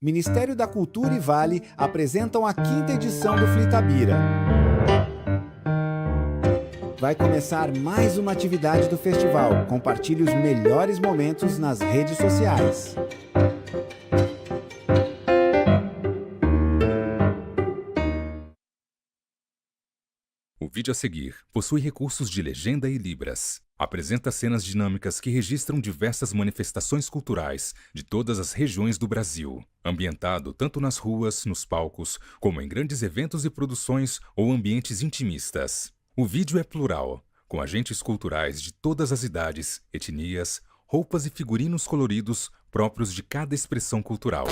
Ministério da Cultura e Vale apresentam a 5ª edição do Flitabira. Vai começar mais uma atividade do festival. Compartilhe os melhores momentos nas redes sociais. O vídeo a seguir possui recursos de legenda e libras. Apresenta cenas dinâmicas que registram diversas manifestações culturais de todas as regiões do Brasil, ambientado tanto nas ruas, nos palcos, como em grandes eventos e produções ou ambientes intimistas. O vídeo é plural, com agentes culturais de todas as idades, etnias, roupas e figurinos coloridos próprios de cada expressão cultural.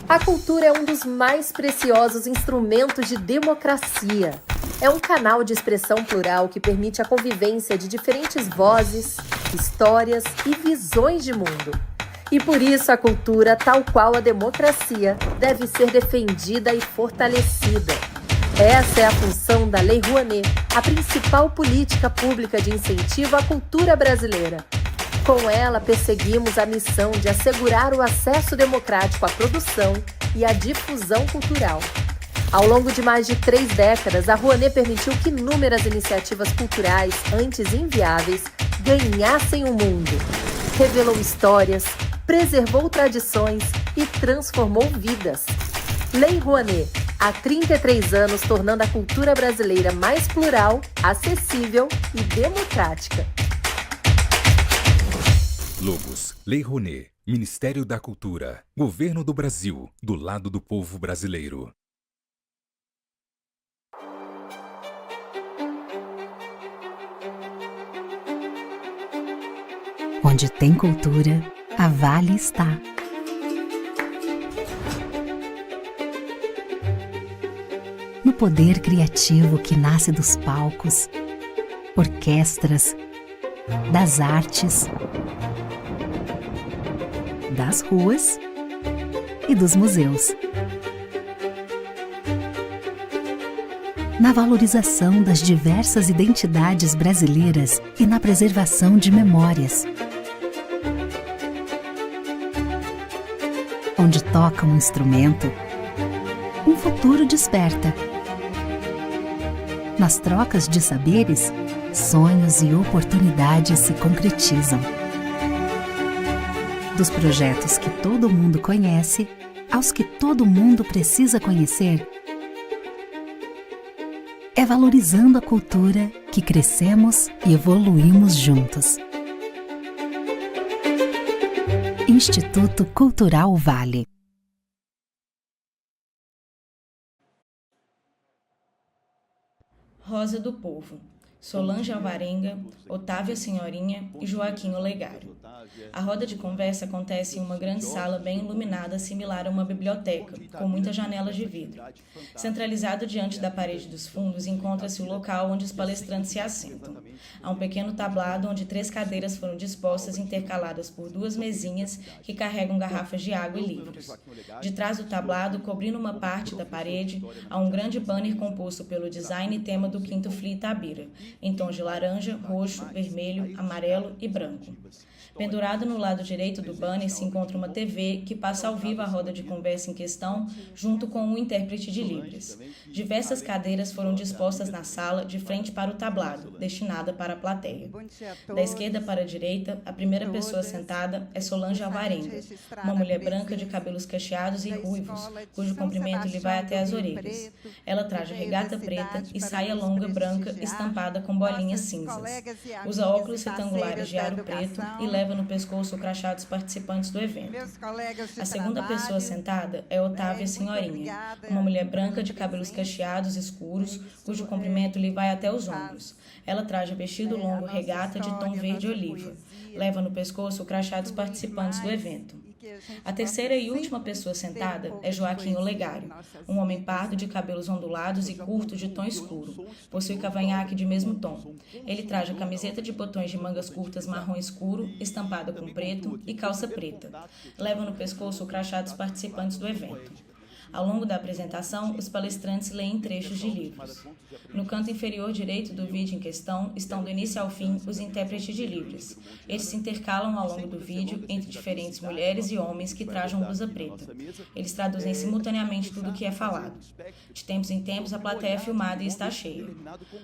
A cultura é um dos mais preciosos instrumentos de democracia. É um canal de expressão plural que permite a convivência de diferentes vozes, histórias e visões de mundo. E por isso a cultura, tal qual a democracia, deve ser defendida e fortalecida. Essa é a função da Lei Rouanet, a principal política pública de incentivo à cultura brasileira. Com ela, perseguimos a missão de assegurar o acesso democrático à produção e à difusão cultural. Ao longo de mais de 3 décadas, a Rouanet permitiu que inúmeras iniciativas culturais, antes inviáveis, ganhassem o mundo. Revelou histórias, preservou tradições e transformou vidas. Lei Rouanet, há 33 anos tornando a cultura brasileira mais plural, acessível e democrática. Logos: Lei Rouanet, Ministério da Cultura, Governo do Brasil, do lado do povo brasileiro. Onde tem cultura, a Vale está. No poder criativo que nasce dos palcos, orquestras, das artes, das ruas e dos museus. Na valorização das diversas identidades brasileiras e na preservação de memórias. Onde toca um instrumento, um futuro desperta. Nas trocas de saberes, sonhos e oportunidades se concretizam. Dos projetos que todo mundo conhece, aos que todo mundo precisa conhecer, é valorizando a cultura que crescemos e evoluímos juntos. Instituto Cultural Vale. Rosa do Povo, Solange Alvarenga, Otávia Senhorinha e Joaquim Olegário. A roda de conversa acontece em uma grande sala bem iluminada, similar a uma biblioteca, com muitas janelas de vidro. Centralizado diante da parede dos fundos, encontra-se o local onde os palestrantes se assentam. Há um pequeno tablado onde 3 cadeiras foram dispostas intercaladas por 2 mesinhas que carregam garrafas de água e livros. De trás do tablado, cobrindo uma parte da parede, há um grande banner composto pelo design e tema do 5º Flitabira, em tons de laranja, roxo, vermelho, amarelo e branco. Pendurado no lado direito do banner se encontra uma TV que passa ao vivo a roda de conversa em questão, junto com um intérprete de Libras. Diversas cadeiras foram dispostas na sala, de frente para o tablado, destinada para a plateia. Da esquerda para a direita, a primeira pessoa sentada é Solange Alvarenga, uma mulher branca de cabelos cacheados e ruivos, cujo comprimento lhe vai até as orelhas. Ela traja regata preta e saia longa branca estampada com bolinhas cinzas. Usa óculos retangulares de aro preto e leva no pescoço o crachá dos participantes do evento. A segunda pessoa sentada é Otávia Senhorinha, uma mulher branca de cabelos cacheados escuros, cujo comprimento lhe vai até os ombros. Ela traja vestido longo regata de tom verde oliva. Leva no pescoço o crachá dos participantes do evento. A terceira e última pessoa sentada é Joaquim Olegário, um homem pardo de cabelos ondulados e curtos de tom escuro. Possui cavanhaque de mesmo tom. Ele traja camiseta de botões de mangas curtas marrom escuro, estampada com preto, e calça preta. Leva no pescoço o crachá dos participantes do evento. Ao longo da apresentação, os palestrantes leem trechos de livros. No canto inferior direito do vídeo em questão estão do início ao fim os intérpretes de Libras. Estes se intercalam ao longo do vídeo entre diferentes mulheres e homens que trajam blusa preta. Eles traduzem simultaneamente tudo o que é falado. De tempos em tempos, a plateia é filmada e está cheia.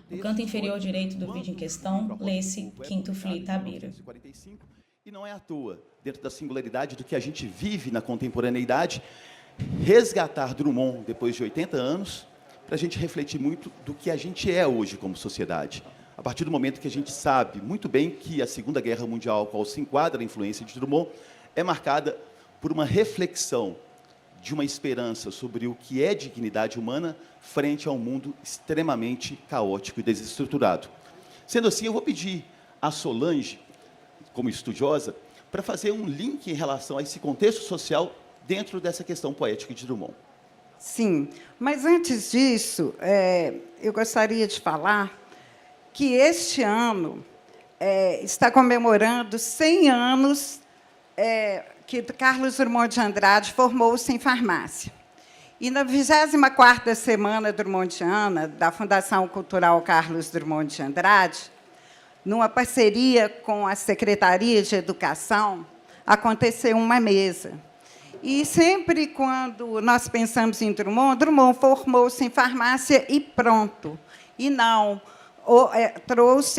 No canto inferior direito do vídeo em questão, lê-se Quinto Fli Tabira. E não é à toa, dentro da singularidade do que a gente vive na contemporaneidade, resgatar Drummond depois de 80 anos, para a gente refletir muito do que a gente é hoje como sociedade. A partir do momento que a gente sabe muito bem que a Segunda Guerra Mundial, ao qual se enquadra a influência de Drummond, é marcada por uma reflexão de uma esperança sobre o que é dignidade humana frente a um mundo extremamente caótico e desestruturado. Sendo assim, eu vou pedir a Solange, como estudiosa, para fazer um link em relação a esse contexto social dentro dessa questão poética de Drummond. Sim, mas antes disso, eu gostaria de falar que este ano está comemorando 100 anos que Carlos Drummond de Andrade formou-se em farmácia. E na 24ª Semana Drummondiana, da Fundação Cultural Carlos Drummond de Andrade, numa parceria com a Secretaria de Educação, aconteceu uma mesa. E sempre quando nós pensamos em Drummond, Drummond formou-se em farmácia e pronto. E não,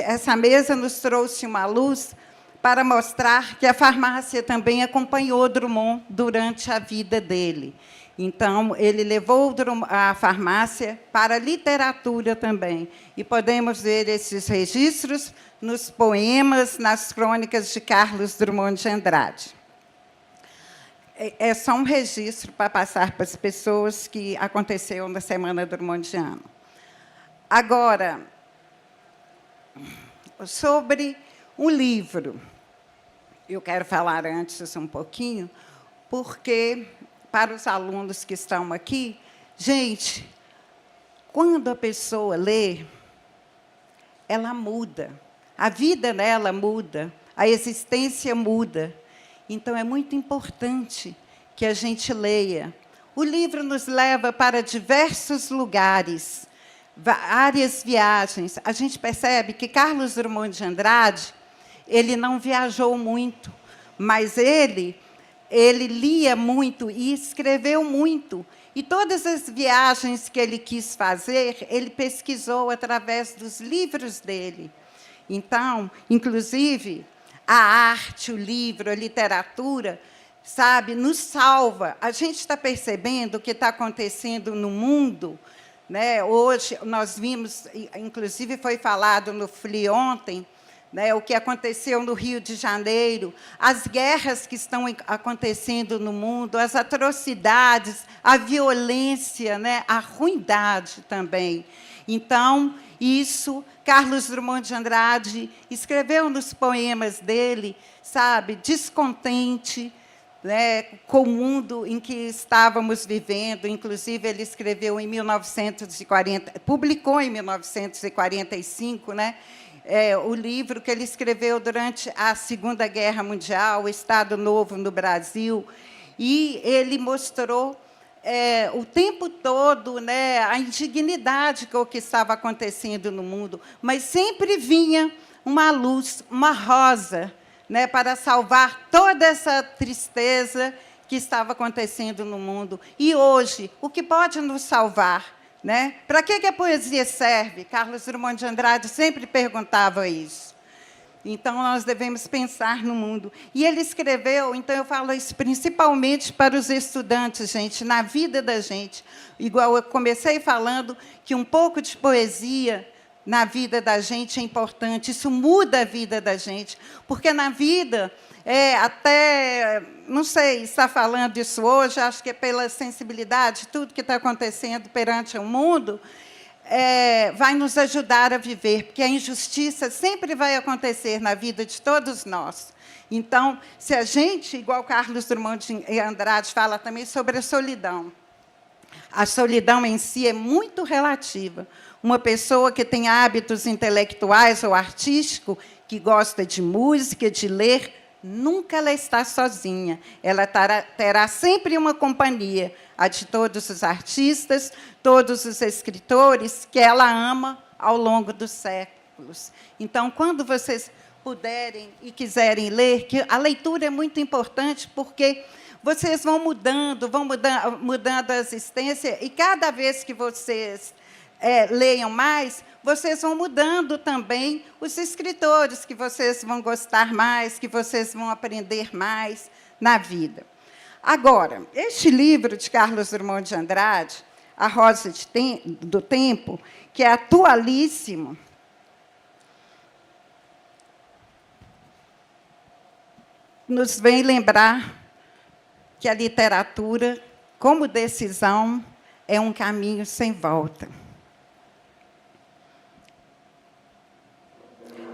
essa mesa nos trouxe uma luz para mostrar que a farmácia também acompanhou Drummond durante a vida dele. Então, ele levou a farmácia para a literatura também. E podemos ver esses registros nos poemas, nas crônicas de Carlos Drummond de Andrade. É só um registro para passar para as pessoas que aconteceu na Semana Drummondiana. Agora, sobre um livro. Eu quero falar antes um pouquinho, porque, para os alunos que estão aqui, gente, quando a pessoa lê, ela muda. A vida dela muda, a existência muda. Então, é muito importante que a gente leia. O livro nos leva para diversos lugares, várias viagens. A gente percebe que Carlos Drummond de Andrade, ele não viajou muito, mas ele lia muito e escreveu muito. E todas as viagens que ele quis fazer, ele pesquisou através dos livros dele. Então, inclusive, a arte, o livro, a literatura, sabe, nos salva. A gente está percebendo o que está acontecendo no mundo, né? Hoje, nós vimos, inclusive foi falado no FLI ontem, né, o que aconteceu no Rio de Janeiro, as guerras que estão acontecendo no mundo, as atrocidades, a violência, né, a ruindade também. Então, isso, Carlos Drummond de Andrade escreveu nos poemas dele, sabe, descontente, né, com o mundo em que estávamos vivendo. Inclusive, ele escreveu em 1940, publicou em 1945, né, o livro que ele escreveu durante a Segunda Guerra Mundial, o Estado Novo no Brasil, e ele mostrou o tempo todo, né, a indignidade com o que estava acontecendo no mundo, mas sempre vinha uma luz, uma rosa, né, para salvar toda essa tristeza que estava acontecendo no mundo. E hoje, o que pode nos salvar? Né? Para que a poesia serve? Carlos Drummond de Andrade sempre perguntava isso. Então, nós devemos pensar no mundo. E ele escreveu, então, eu falo isso principalmente para os estudantes, gente, na vida da gente. Igual eu comecei falando que um pouco de poesia na vida da gente é importante, isso muda a vida da gente, porque na vida, até, não sei, está falando isso hoje, acho que é pela sensibilidade, tudo que está acontecendo perante o mundo, vai nos ajudar a viver, porque a injustiça sempre vai acontecer na vida de todos nós. Então, se a gente, igual Carlos Drummond de Andrade fala também sobre a solidão em si é muito relativa. Uma pessoa que tem hábitos intelectuais ou artísticos, que gosta de música, de ler, nunca ela está sozinha. Ela terá sempre uma companhia. a de todos os artistas, todos os escritores que ela ama ao longo dos séculos. Então, quando vocês puderem e quiserem ler, que a leitura é muito importante, porque vocês vão mudando a existência, e cada vez que vocês leiam mais, vocês vão mudando também os escritores que vocês vão gostar mais, que vocês vão aprender mais na vida. Agora, este livro de Carlos Drummond de Andrade, A Rosa do Tempo, que é atualíssimo, nos vem lembrar que a literatura, como decisão, é um caminho sem volta.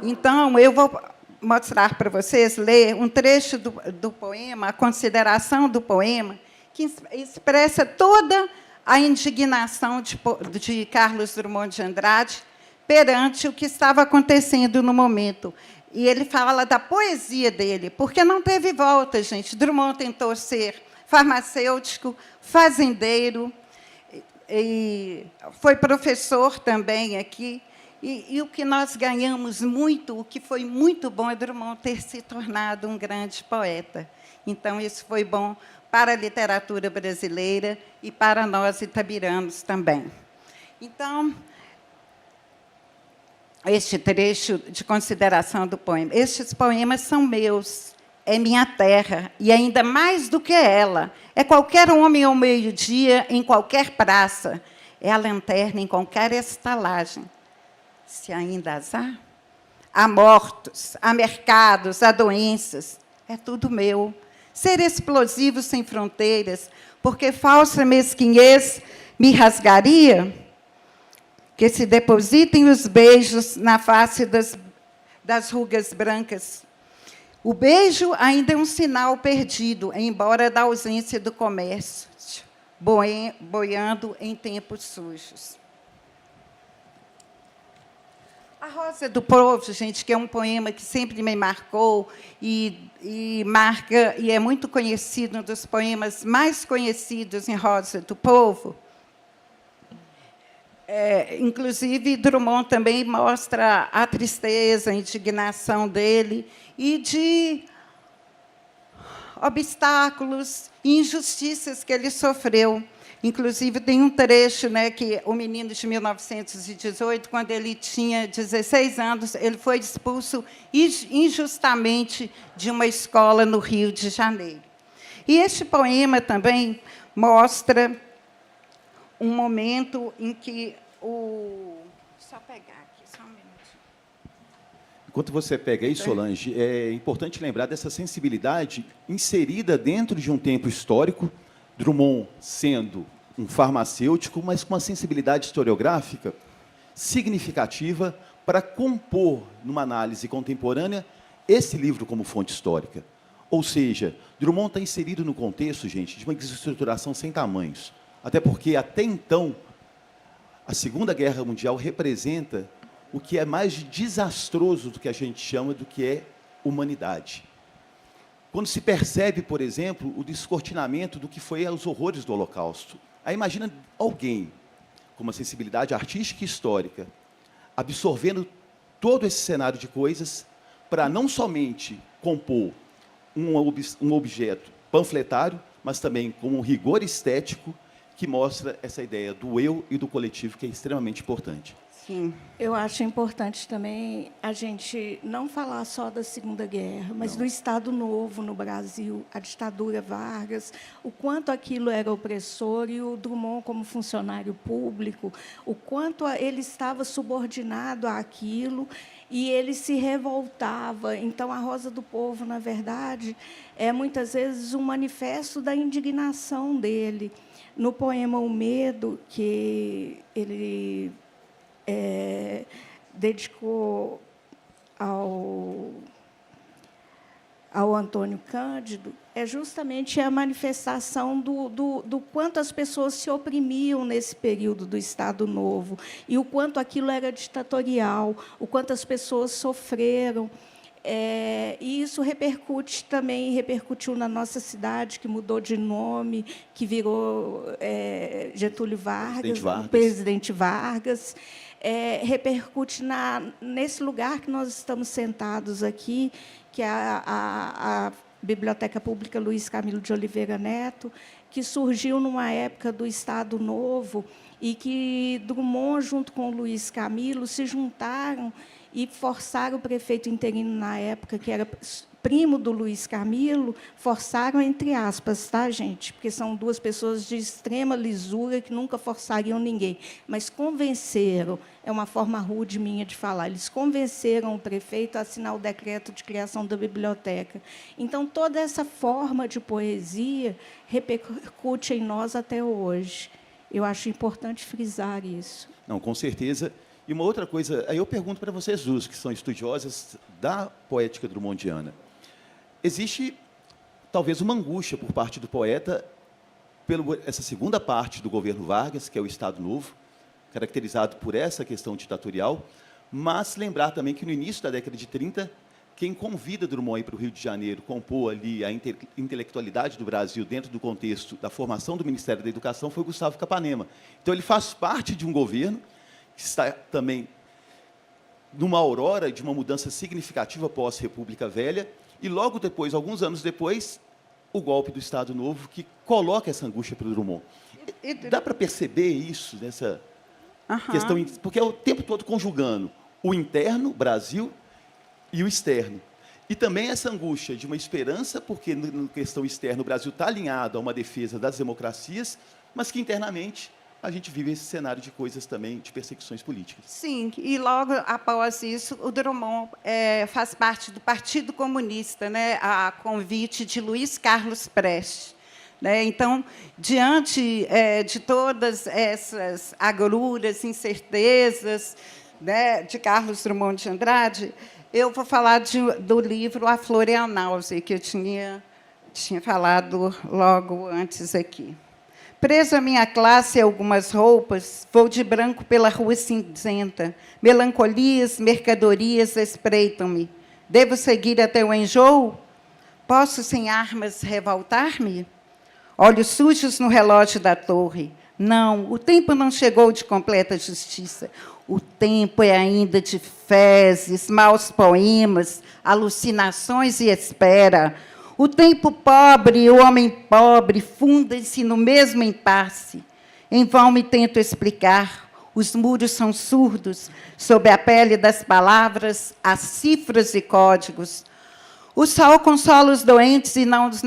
Então, eu vou mostrar para vocês, ler um trecho do poema, a consideração do poema, que expressa toda a indignação de Carlos Drummond de Andrade perante o que estava acontecendo no momento. E ele fala da poesia dele, porque não teve volta, gente. Drummond tentou ser farmacêutico, fazendeiro, e foi professor também aqui. E o que nós ganhamos muito, o que foi muito bom, é Drummond ter se tornado um grande poeta. Então, isso foi bom para a literatura brasileira e para nós itabiranos também. Então, este trecho de consideração do poema. Estes poemas são meus, é minha terra, e ainda mais do que ela. É qualquer homem ao meio-dia, em qualquer praça. É a lanterna em qualquer estalagem. Se ainda as há. Há mortos, há mercados, há doenças. É tudo meu. Ser explosivo sem fronteiras, porque falsa mesquinhez me rasgaria, que se depositem os beijos na face das rugas brancas. O beijo ainda é um sinal perdido, embora da ausência do comércio, boiando em tempos sujos. A Rosa do Povo, gente, que é um poema que sempre me marcou e marca, e é muito conhecido, um dos poemas mais conhecidos em Rosa do Povo. Inclusive, Drummond também mostra a tristeza, a indignação dele e de obstáculos e injustiças que ele sofreu. Inclusive, tem um trecho, né, que o menino de 1918, quando ele tinha 16 anos, ele foi expulso injustamente de uma escola no Rio de Janeiro. E este poema também mostra um momento em que Só pegar aqui, só um minutinho. Enquanto você pega aí, Solange, é importante lembrar dessa sensibilidade inserida dentro de um tempo histórico, Drummond sendo um farmacêutico, mas com uma sensibilidade historiográfica significativa para compor, numa análise contemporânea, esse livro como fonte histórica. Ou seja, Drummond está inserido no contexto, gente, de uma desestruturação sem tamanhos. Até porque, até então, a Segunda Guerra Mundial representa o que é mais desastroso do que a gente chama do que é humanidade. Quando se percebe, por exemplo, o descortinamento do que foi os horrores do Holocausto. Aí imagina alguém com uma sensibilidade artística e histórica absorvendo todo esse cenário de coisas para não somente compor um objeto panfletário, mas também com um rigor estético que mostra essa ideia do eu e do coletivo, que é extremamente importante. Sim. Eu acho importante também a gente não falar só da Segunda Guerra, mas do Estado Novo no Brasil, a ditadura Vargas, o quanto aquilo era opressor, e o Drummond, como funcionário público, o quanto ele estava subordinado àquilo e ele se revoltava. Então, a Rosa do Povo, na verdade, é muitas vezes um manifesto da indignação dele. No poema O Medo, que ele dedicou ao Antônio Cândido, é justamente a manifestação do quanto as pessoas se oprimiam nesse período do Estado Novo, e o quanto aquilo era ditatorial, o quanto as pessoas sofreram. E isso repercutiu na nossa cidade, que mudou de nome, que virou Getúlio Vargas, o presidente Vargas. Repercute nesse lugar que nós estamos sentados aqui, que é a Biblioteca Pública Luiz Camilo de Oliveira Neto, que surgiu numa época do Estado Novo, e que Drummond, junto com o Luiz Camilo, se juntaram e forçaram o prefeito interino na época, que era primo do Luiz Camilo, forçaram entre aspas, tá, gente? Porque são duas pessoas de extrema lisura que nunca forçariam ninguém, mas convenceram, é uma forma rude minha de falar, eles convenceram o prefeito a assinar o decreto de criação da biblioteca. Então, toda essa forma de poesia repercute em nós até hoje. Eu acho importante frisar isso. Não, com certeza. E uma outra coisa, aí eu pergunto para vocês duas, que são estudiosas da poética drummondiana. Existe, talvez, uma angústia por parte do poeta pela essa segunda parte do governo Vargas, que é o Estado Novo, caracterizado por essa questão ditatorial, mas lembrar também que, no início da década de 30, quem convida Drummond para o Rio de Janeiro compor ali a intelectualidade do Brasil dentro do contexto da formação do Ministério da Educação foi Gustavo Capanema. Então, ele faz parte de um governo que está também numa aurora de uma mudança significativa pós-República Velha, e logo depois, alguns anos depois, o golpe do Estado Novo, que coloca essa angústia para o Drummond. Dá para perceber isso, nessa questão, porque é o tempo todo conjugando o interno, Brasil, e o externo. E também essa angústia de uma esperança, porque, na questão externa, o Brasil está alinhado a uma defesa das democracias, mas que, internamente, a gente vive esse cenário de coisas também, de perseguições políticas. Sim, e logo após isso, o Drummond faz parte do Partido Comunista, né, a convite de Luiz Carlos Prestes. Né? Então, diante de todas essas agruras, incertezas, né, de Carlos Drummond de Andrade, eu vou falar do livro A Flor e a Náusea, que eu tinha falado logo antes aqui. Preso à minha classe e algumas roupas, vou de branco pela rua cinzenta. Melancolias, mercadorias espreitam-me. Devo seguir até o enjoo? Posso, sem armas, revoltar-me? Olhos sujos no relógio da torre. Não, o tempo não chegou de completa justiça. O tempo é ainda de fezes, maus poemas, alucinações e espera. O tempo pobre e o homem pobre fundem-se no mesmo impasse. Em vão me tento explicar. Os muros são surdos. Sob a pele das palavras, as cifras e códigos. O sol consola os doentes e não os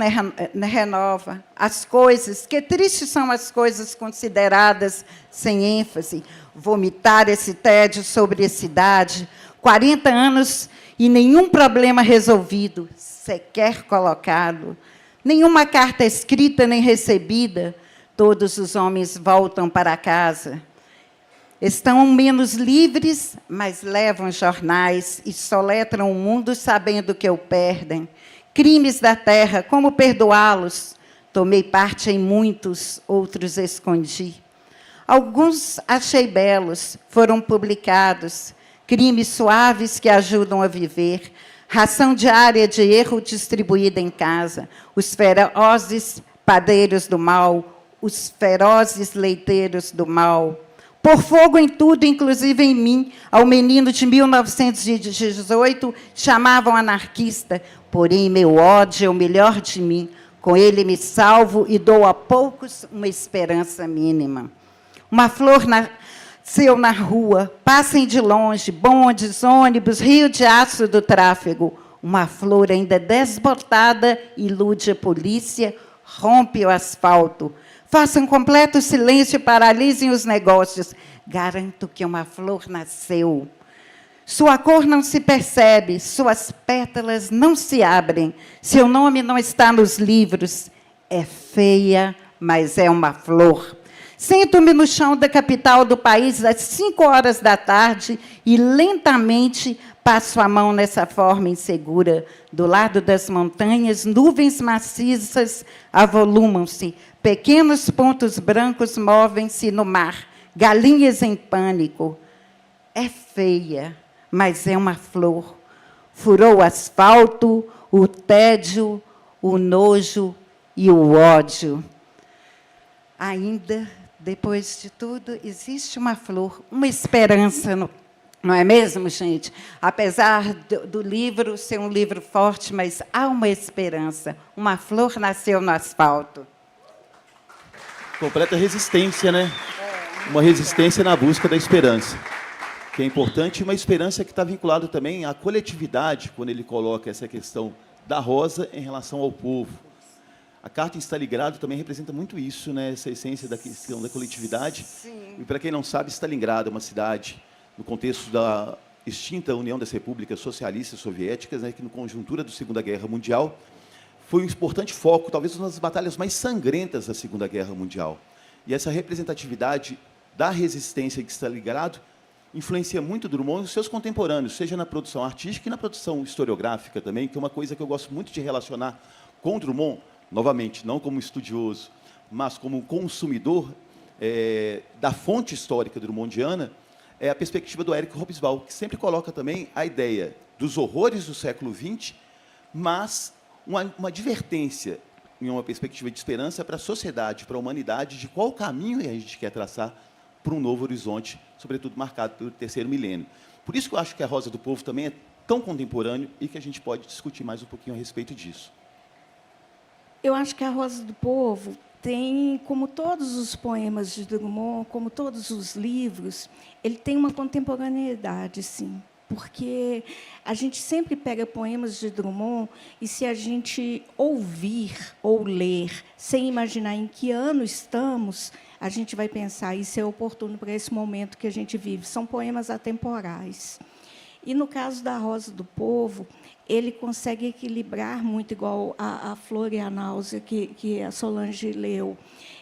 renova. As coisas, que tristes são as coisas consideradas sem ênfase. Vomitar esse tédio sobre a cidade. 40 anos e nenhum problema resolvido, sequer colocado. Nenhuma carta escrita nem recebida. Todos os homens voltam para casa. Estão menos livres, mas levam jornais e soletram o mundo sabendo que o perdem. Crimes da terra, como perdoá-los? Tomei parte em muitos, outros escondi. Alguns achei belos, foram publicados. Crimes suaves que ajudam a viver. Ração diária de erro distribuída em casa. Os ferozes padeiros do mal, os ferozes leiteiros do mal. Por fogo em tudo, inclusive em mim, ao menino de 1918, chamavam anarquista, porém meu ódio é o melhor de mim. Com ele me salvo e dou a poucos uma esperança mínima. Uma flor nasceu na rua, passem de longe, bondes, ônibus, rio de aço do tráfego. Uma flor ainda desbotada ilude a polícia, rompe o asfalto. Façam completo silêncio, paralisem os negócios. Garanto que uma flor nasceu. Sua cor não se percebe, suas pétalas não se abrem. Seu nome não está nos livros. É feia, mas é uma flor. Sento-me no chão da capital do país às 5 horas da tarde e lentamente passo a mão nessa forma insegura. Do lado das montanhas, nuvens maciças avolumam-se. Pequenos pontos brancos movem-se no mar. Galinhas em pânico. É feia, mas é uma flor. furou o asfalto, o tédio, o nojo e o ódio. Ainda, depois de tudo, existe uma flor, uma esperança, não é mesmo, gente? Apesar do livro ser um livro forte, mas há uma esperança. Uma flor nasceu no asfalto. Completa resistência, né? Uma resistência na busca da esperança, que é importante, e uma esperança que está vinculada também à coletividade, quando ele coloca essa questão da rosa em relação ao povo. A carta em Stalingrado também representa muito isso, né? Essa essência da questão da coletividade. Sim. E, para quem não sabe, Stalingrado é uma cidade, no contexto da extinta União das Repúblicas Socialistas Soviéticas, né, que, na conjuntura da Segunda Guerra Mundial, foi um importante foco, talvez uma das batalhas mais sangrentas da Segunda Guerra Mundial. E essa representatividade da resistência de Stalingrado influencia muito Drummond e os seus contemporâneos, seja na produção artística e na produção historiográfica também, que é uma coisa que eu gosto muito de relacionar com Drummond, novamente, não como estudioso, mas como consumidor da fonte histórica drummondiana, é a perspectiva do Éric Hobsbawm, que sempre coloca também a ideia dos horrores do século XX, mas uma advertência em uma perspectiva de esperança para a sociedade, para a humanidade, de qual caminho a gente quer traçar para um novo horizonte, sobretudo marcado pelo terceiro milênio. Por isso que eu acho que a Rosa do Povo também é tão contemporâneo e que a gente pode discutir mais um pouquinho a respeito disso. Eu acho que a Rosa do Povo tem, como todos os poemas de Drummond, como todos os livros, ele tem uma contemporaneidade, sim. Porque a gente sempre pega poemas de Drummond e, se a gente ouvir ou ler, sem imaginar em que ano estamos, a gente vai pensar, isso é oportuno para esse momento que a gente vive. São poemas atemporais. E, no caso da Rosa do Povo, ele consegue equilibrar muito, igual a Flor e a Náusea, que a Solange leu.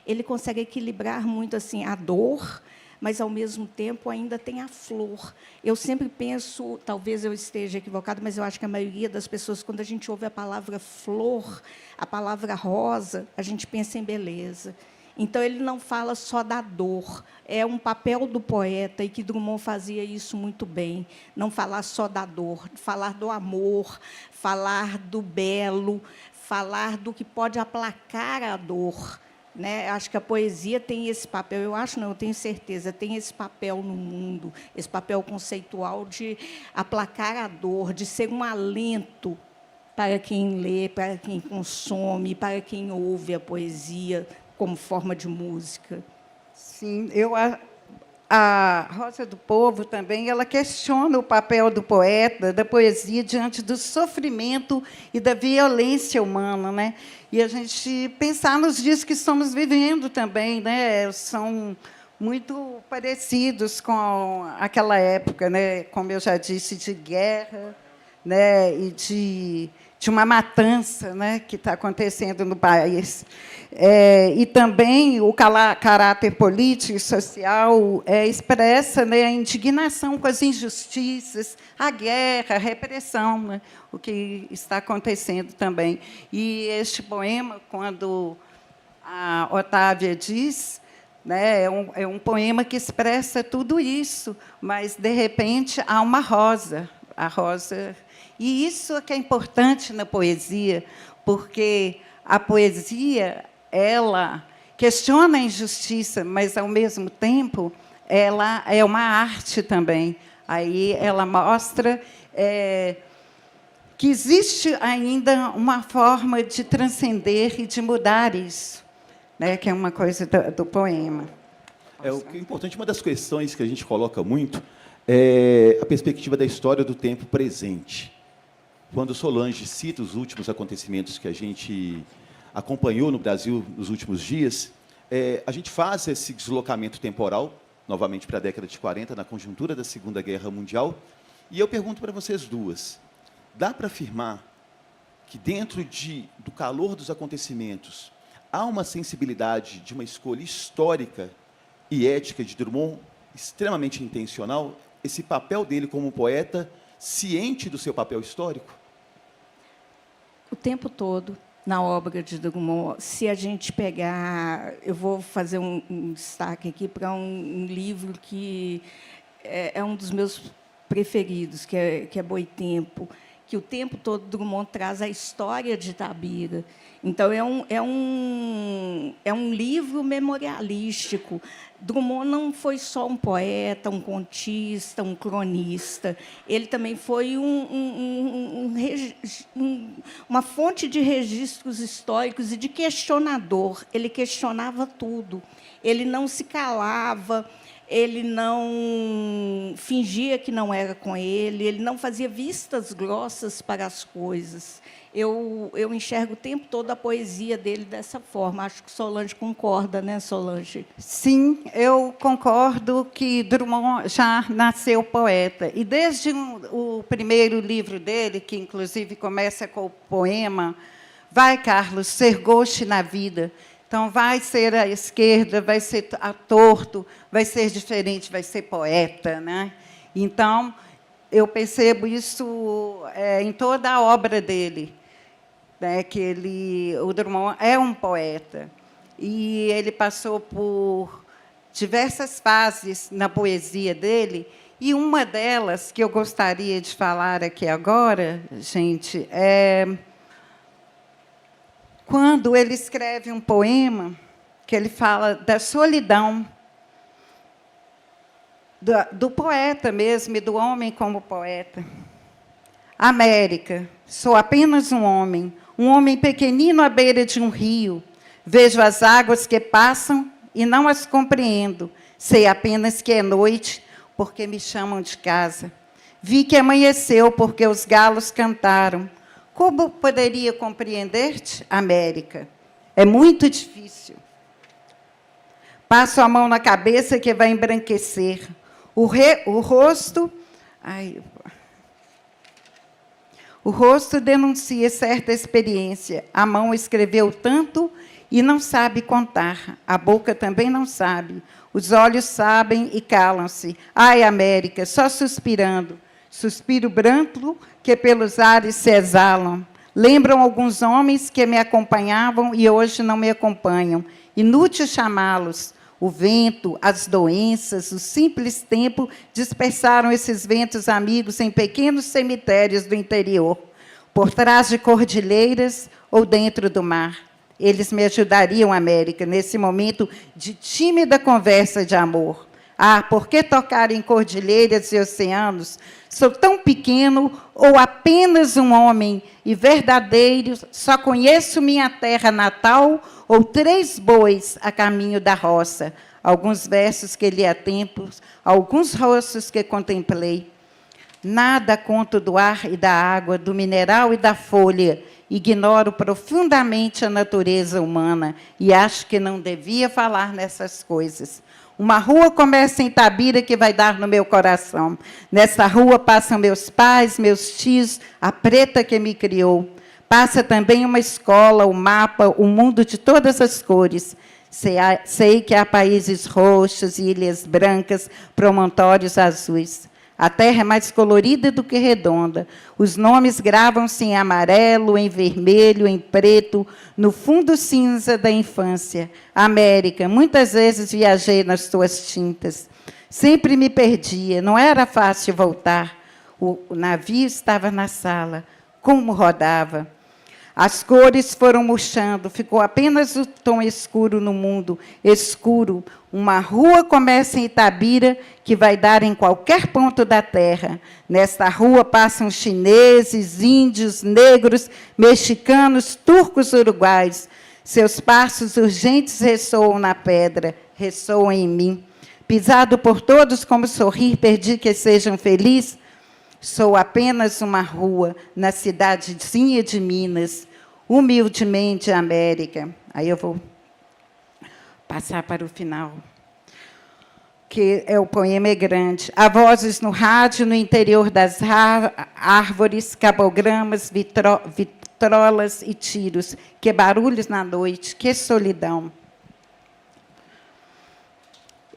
Ele consegue equilibrar muito assim, a dor, mas, ao mesmo tempo, ainda tem a flor. Eu sempre penso, talvez eu esteja equivocada, mas eu acho que a maioria das pessoas, quando a gente ouve a palavra flor, a palavra rosa, a gente pensa em beleza. Então, ele não fala só da dor. É um papel do poeta, e que Drummond fazia isso muito bem. Não falar só da dor, falar do amor, falar do belo, falar do que pode aplacar a dor. Né? Acho que a poesia tem esse papel, eu tenho certeza, tem esse papel no mundo, esse papel conceitual de aplacar a dor, de ser um alento para quem lê, para quem consome, para quem ouve a poesia como forma de música. Sim, a Rosa do Povo também, ela questiona o papel do poeta, da poesia, diante do sofrimento e da violência humana, né? E a gente pensar nos dias que estamos vivendo também, né? São muito parecidos com aquela época, né? Como eu já disse, de guerra, né? E de uma matança, né, que está acontecendo no país. E também o caráter político e social expressa, né, a indignação com as injustiças, a guerra, a repressão, né, o que está acontecendo também. E este poema, quando a Otávia diz, né, é um poema que expressa tudo isso, mas, de repente, há uma rosa, a rosa. E isso é que é importante na poesia, porque a poesia, ela questiona a injustiça, mas, ao mesmo tempo, ela é uma arte também. Aí ela mostra que existe ainda uma forma de transcender e de mudar isso, né, que é uma coisa do poema. O que é importante, uma das questões que a gente coloca muito é a perspectiva da história do tempo presente. Quando Solange cita os últimos acontecimentos que a gente acompanhou no Brasil nos últimos dias, a gente faz esse deslocamento temporal, novamente para a década de 40, na conjuntura da Segunda Guerra Mundial, e eu pergunto para vocês duas, dá para afirmar que, dentro do calor dos acontecimentos, há uma sensibilidade de uma escolha histórica e ética de Drummond extremamente intencional, esse papel dele como poeta, ciente do seu papel histórico? O tempo todo, na obra de Drummond, se a gente pegar... Eu vou fazer um destaque aqui para um livro que é um dos meus preferidos, que é Boitempo, que o tempo todo Drummond traz a história de Itabira. Então, é um livro memorialístico. Drummond não foi só um poeta, um contista, um cronista. Ele também foi uma fonte de registros históricos e de questionador. Ele questionava tudo. Ele não se calava, ele não fingia que não era com ele não fazia vistas grossas para as coisas. Eu enxergo o tempo todo a poesia dele dessa forma. Acho que Solange concorda, né, Solange? Sim, eu concordo que Drummond já nasceu poeta. E desde o primeiro livro dele, que inclusive começa com o poema Vai, Carlos, ser gauche na vida. Então, vai ser à esquerda, vai ser a torto, vai ser diferente, vai ser poeta, né? Então, eu percebo isso em toda a obra dele, né, que o Drummond é um poeta. E ele passou por diversas fases na poesia dele, e uma delas, que eu gostaria de falar aqui agora, gente, é quando ele escreve um poema que ele fala da solidão do poeta mesmo, e do homem como poeta. América, sou apenas um homem pequenino à beira de um rio. Vejo as águas que passam e não as compreendo. Sei apenas que é noite, porque me chamam de casa. Vi que amanheceu, porque os galos cantaram. Como poderia compreender-te, América? É muito difícil. Passo a mão na cabeça que vai embranquecer. O rosto... O rosto denuncia certa experiência. A mão escreveu tanto e não sabe contar. A boca também não sabe. Os olhos sabem e calam-se. Ai, América, só suspirando. Suspiro branco que pelos ares se exalam. Lembram alguns homens que me acompanhavam e hoje não me acompanham. Inútil chamá-los. O vento, as doenças, o simples tempo dispersaram esses ventos amigos em pequenos cemitérios do interior, por trás de cordilheiras ou dentro do mar. Eles me ajudariam, América, nesse momento de tímida conversa de amor. Ah, por que tocar em cordilheiras e oceanos? Sou tão pequeno ou apenas um homem e verdadeiro, só conheço minha terra natal ou 3 bois a caminho da roça. Alguns versos que li há tempos, alguns rostos que contemplei. Nada conto do ar e da água, do mineral e da folha. Ignoro profundamente a natureza humana e acho que não devia falar nessas coisas. Uma rua começa em Itabira que vai dar no meu coração. Nessa rua passam meus pais, meus tios, a preta que me criou. Passa também uma escola, o mapa, o mundo de todas as cores. Sei que há países roxos, ilhas brancas, promontórios azuis. A terra é mais colorida do que redonda. Os nomes gravam-se em amarelo, em vermelho, em preto, no fundo cinza da infância. América, muitas vezes viajei nas tuas tintas. Sempre me perdia, não era fácil voltar. O navio estava na sala. Como rodava! As cores foram murchando, ficou apenas o tom escuro no mundo, escuro. Uma rua começa em Itabira, que vai dar em qualquer ponto da terra. Nesta rua passam chineses, índios, negros, mexicanos, turcos, uruguaios. Seus passos urgentes ressoam na pedra, ressoam em mim. Pisado por todos como sorrir, perdi que sejam felizes. Sou apenas uma rua na cidadezinha de Minas, humildemente América. Aí eu vou passar para o final, que o poema é grande. Há vozes no rádio, no interior das árvores, cabogramas, vitrolas e tiros. Que barulhos na noite, que solidão.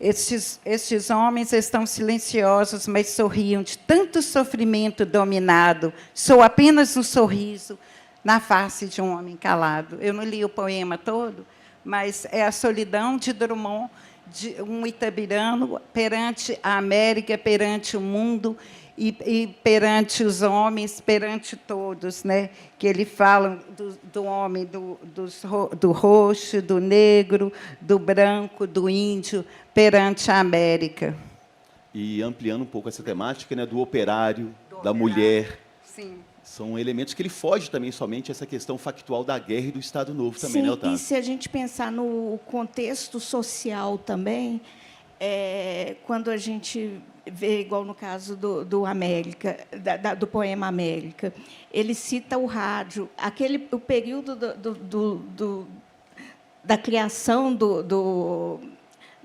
Estes homens estão silenciosos, mas sorriam de tanto sofrimento dominado. Sou apenas um sorriso na face de um homem calado. Eu não li o poema todo, mas é a solidão de Drummond, de um itabirano perante a América, perante o mundo e perante os homens, perante todos, né? Que ele fala do homem, do roxo, do negro, do branco, do índio, perante a América. E ampliando um pouco essa temática, né, do operário, da mulher. Sim. São elementos que ele foge também somente essa questão factual da guerra e do Estado Novo também, né, Otávio? E se a gente pensar no contexto social também, quando a gente vê, igual no caso do América, do poema América, ele cita o rádio, o período da criação do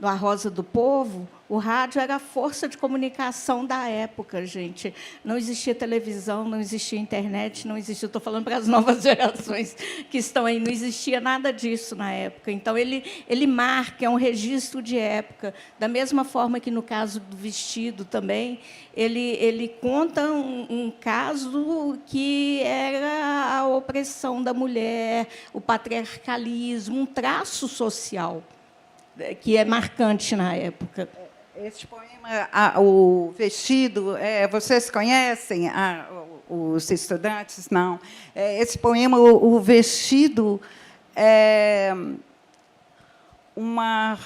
A Rosa do Povo. O rádio era a força de comunicação da época, gente. Não existia televisão, não existia internet, não existia... Estou falando para as novas gerações que estão aí. Não existia nada disso na época. Então, ele marca, é um registro de época. Da mesma forma que, no caso do vestido também, ele conta um caso que era a opressão da mulher, o patriarcalismo, um traço social que é marcante na época. Este poema, o vestido, vocês conhecem? Os estudantes? Não. Esse poema, o vestido,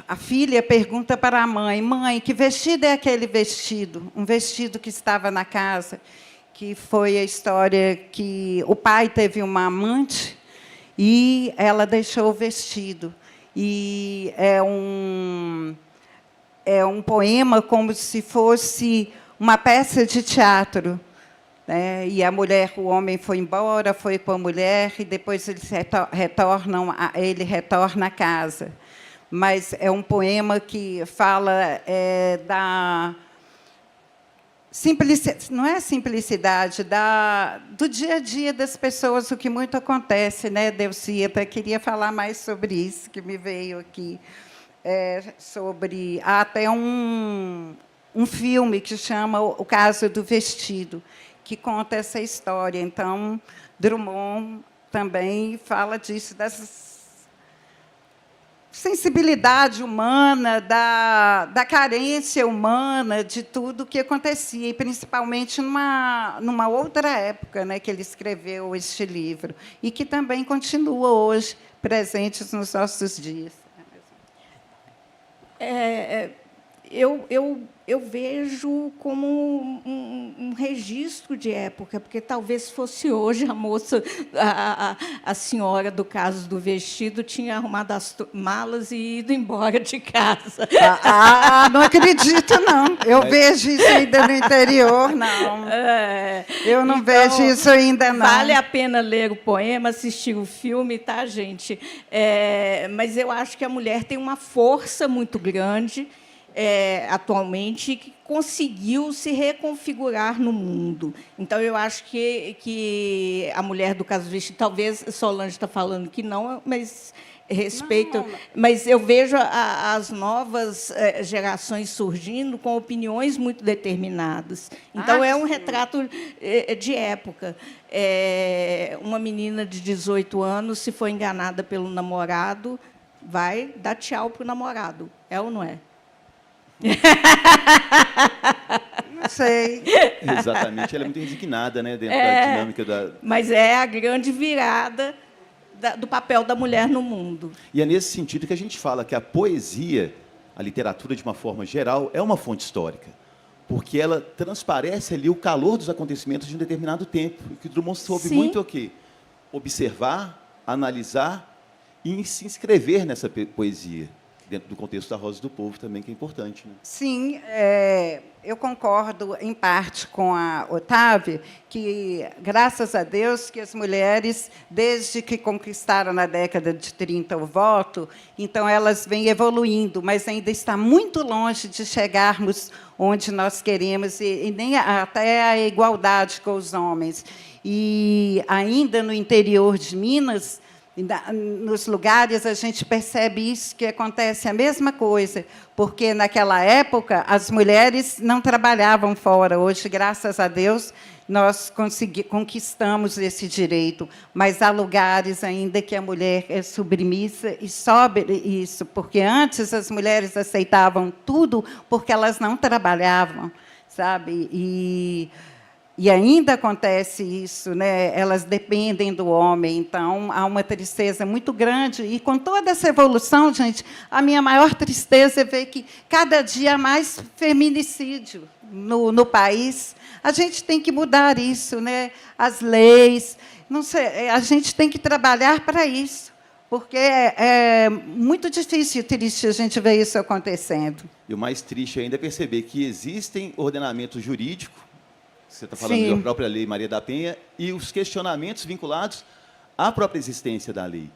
a filha pergunta para a mãe: mãe, que vestido é aquele vestido? Um vestido que estava na casa, que foi a história que o pai teve uma amante e ela deixou o vestido. E é um poema como se fosse uma peça de teatro, né? E o homem foi embora, foi com a mulher, e depois eles ele retorna à casa. Mas é um poema que fala da simplicidade, não é simplicidade, do dia a dia das pessoas, o que muito acontece, né, Delcy? Até queria falar mais sobre isso, que me veio aqui. Sobre até um filme que chama O Caso do Vestido, que conta essa história. Então, Drummond também fala disso, dessa sensibilidade humana, da carência humana, de tudo o que acontecia, e principalmente numa outra época, né, que ele escreveu este livro, e que também continua hoje presente nos nossos dias. Eu vejo como um registro de época, porque talvez fosse hoje a moça, a senhora do caso do vestido, tinha arrumado as malas e ido embora de casa. Não acredito, não. Eu vejo isso ainda no interior, não. Eu não vejo isso ainda, não. Vale a pena ler o poema, assistir o filme, tá, gente? Mas eu acho que a mulher tem uma força muito grande, atualmente, que conseguiu se reconfigurar no mundo. Então, eu acho que a mulher do caso do vestido, talvez Solange está falando que não, mas respeito. Não. Mas eu vejo as novas gerações surgindo com opiniões muito determinadas. Então, é um retrato de época. Uma menina de 18 anos, se for enganada pelo namorado, vai dar tchau para o namorado. É ou não é? Não sei. Exatamente, ela é muito resignada, né, dentro da dinâmica da... Mas é a grande virada do papel da mulher no mundo. E é nesse sentido que a gente fala que a poesia, a literatura, de uma forma geral, é uma fonte histórica, porque ela transparece ali o calor dos acontecimentos de um determinado tempo, e que Drummond soube muito o quê? Observar, analisar e se inscrever nessa poesia, dentro do contexto da Rosa do Povo também, que é importante, né? Sim, eu concordo, em parte, com a Otávia, que, graças a Deus, que as mulheres, desde que conquistaram na década de 30 o voto, então elas vêm evoluindo, mas ainda está muito longe de chegarmos onde nós queremos, e nem até a igualdade com os homens. E, ainda no interior de Minas, Nos lugares, a gente percebe isso, que acontece a mesma coisa, porque, naquela época, as mulheres não trabalhavam fora. Hoje, graças a Deus, nós conquistamos esse direito, mas há lugares ainda que a mulher é submissa e sobe isso, porque antes as mulheres aceitavam tudo porque elas não trabalhavam, sabe? E ainda acontece isso, né? Elas dependem do homem, então há uma tristeza muito grande. E com toda essa evolução, gente, a minha maior tristeza é ver que cada dia há mais feminicídio no país. A gente tem que mudar isso, né? As leis, não sei, a gente tem que trabalhar para isso, porque é muito difícil e triste a gente ver isso acontecendo. E o mais triste ainda é perceber que existem ordenamentos jurídicos, você está falando da própria Lei Maria da Penha, e os questionamentos vinculados à própria existência da lei.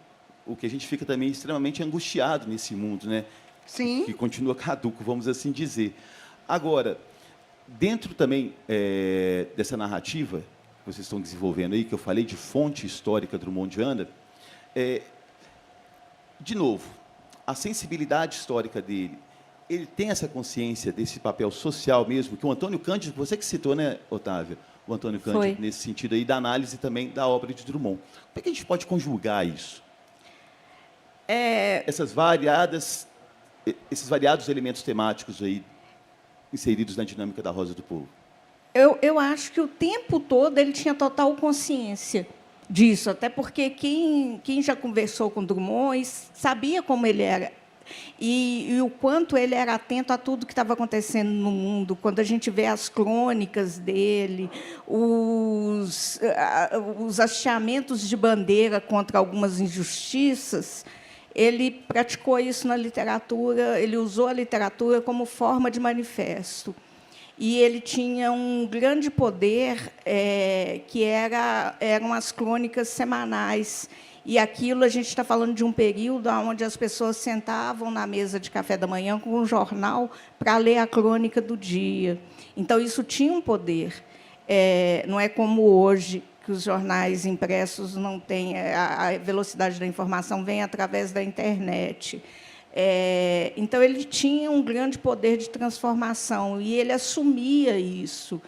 O que a gente fica também extremamente angustiado nesse mundo, né? Sim. Que continua caduco, vamos assim dizer. Agora, dentro também dessa narrativa que vocês estão desenvolvendo aí, que eu falei de fonte histórica drumondiana, de novo, a sensibilidade histórica dele, ele tem essa consciência desse papel social mesmo, que o Antônio Cândido, você que citou, né, Otávia? O Antônio Cândido, nesse sentido aí, da análise também da obra de Drummond. Como é que a gente pode conjugar isso? Esses variados elementos temáticos aí, inseridos na dinâmica da Rosa do Povo. Eu acho que o tempo todo ele tinha total consciência disso, até porque quem já conversou com Drummond sabia como ele era. E o quanto ele era atento a tudo que estava acontecendo no mundo. Quando a gente vê as crônicas dele, os hasteamentos de bandeira contra algumas injustiças, ele praticou isso na literatura, ele usou a literatura como forma de manifesto. E ele tinha um grande poder, que eram as crônicas semanais. E aquilo, a gente está falando de um período onde as pessoas sentavam na mesa de café da manhã com um jornal para ler a crônica do dia. Então, isso tinha um poder. Não é como hoje, que os jornais impressos não têm... A velocidade da informação vem através da internet. Então, ele tinha um grande poder de transformação, e ele assumia isso,